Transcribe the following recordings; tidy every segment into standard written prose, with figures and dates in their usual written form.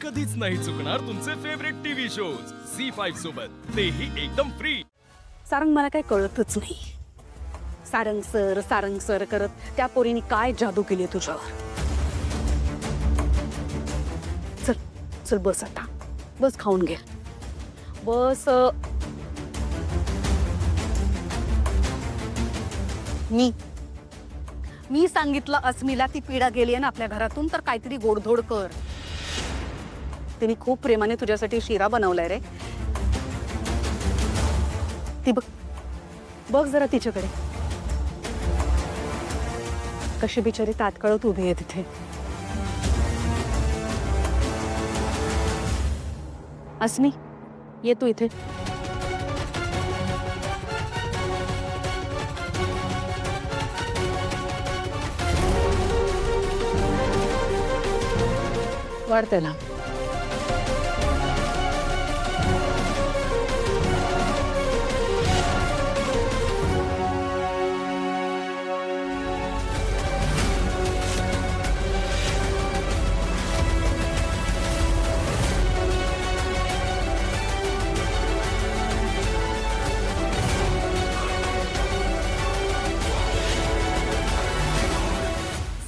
कधीच नाही चुकणार तुमचे फेवरेट टीव्ही शोज झी5 सोबत, तेही एकदम फ्री। सारंग, मला काही कळतच नाही. सारंग सर करत त्या पोरीने काय जादू केली तुझ्यावर. चल चल बस, आता बस, खाऊन घे, बस. मी सांगितलं अस्मीला ती पीडा गेली आहे ना आपल्या घरातून, तर काहीतरी गोडधोड कर. तिने खूप प्रेमाने तुझ्यासाठी शिरा बनवलाय रे. ती बघ बघ जरा तिच्याकडे, कशी बिचारी तात्काळत उभी आहे तिथे. अस्मी, ये तू इथे. वाढ त्याला.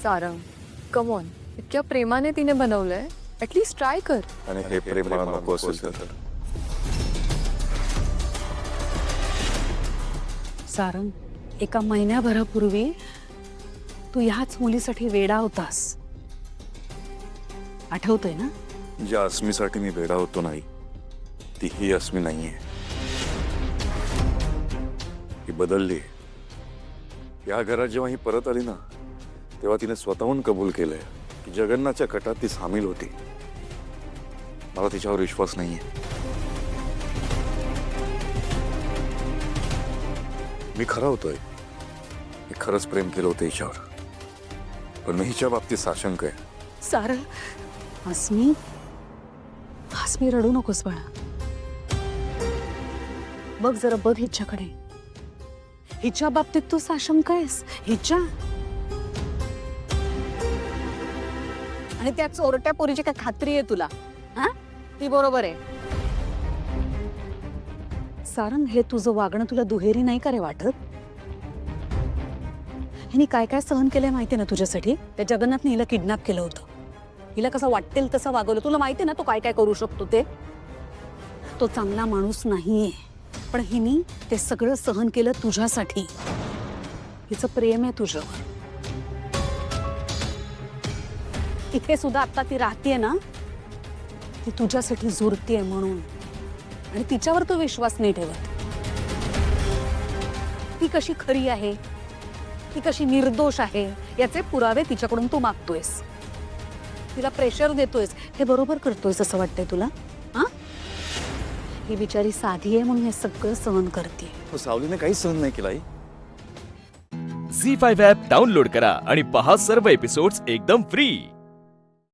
सारंग, कम ऑन, इतक्या प्रेमाने तिने बनवलंय, ऍटलीस्ट ट्राय कर. आणि हे प्रेम मला नको असेल तर. सारंग, एका महिन्याभरापूर्वी तू ह्याच मुलीसाठी वेडा होतास, आठवतंय ना? ज्या अस्मीसाठी मी वेडा होतो नाही, ती ही अस्मी नाहीये. ही बदलली. या घरात जेव्हा ही परत आली ना, तेव्हा तिने स्वतःहून कबूल केलंय की जगन्नाथच्या कटात ती सामील होती. मला तिच्यावर विश्वास नाहीये. मी खरा होतोय, मी खरंच प्रेम केलं होतं हिच्यावर, पण मी हिच्या बाबतीत साशंक आहे. सारंग, अस्मी रडू नकोस बाळा. बघ जरा, बघ हिच्याकडे. हिच्या बाबतीत तू साशंक आहेस, हिच्या. आणि त्या चोरट्या पोरीची काय खात्री आहे तुला? हा, ती बरोबर आहे. सारंग, हे तुझं वागणं तुला दुहेरी नाही का रे वाटत? हिने काय काय सहन केलंय माहितीये ना तुझ्यासाठी? त्या जगन्नाथने हिला किडनॅप केलं होतं. हिला कसं वाटेल तसं वागवलं. तुला माहितीये ना तो काय काय करू शकतो ते? तो चांगला माणूस नाहीये, पण हिने ते सगळं सहन केलं तुझ्यासाठी. हिचं प्रेम आहे तुझ्यावर. इथे सुद्धा आता ती राहतीये ना, ती तुझ्यासाठी झुरतीये म्हणून. आणि तिच्यावर तू विश्वास नाही ठेवत. ती कशी खरी आहे, ती कशी निर्दोष आहे, याचे पुरावे तिच्याकडून तू मागतोयस. तिला प्रेशर देतोयस. हे बरोबर करतोयस असं वाटतंय तुला? हा, ही बिचारी साधी आहे म्हणून हे सगळं सहन करते. सावलीने काही सहन नाही केलं. झी5 ॲप डाउनलोड करा आणि पहा सर्व एपिसोड्स एकदम फ्री.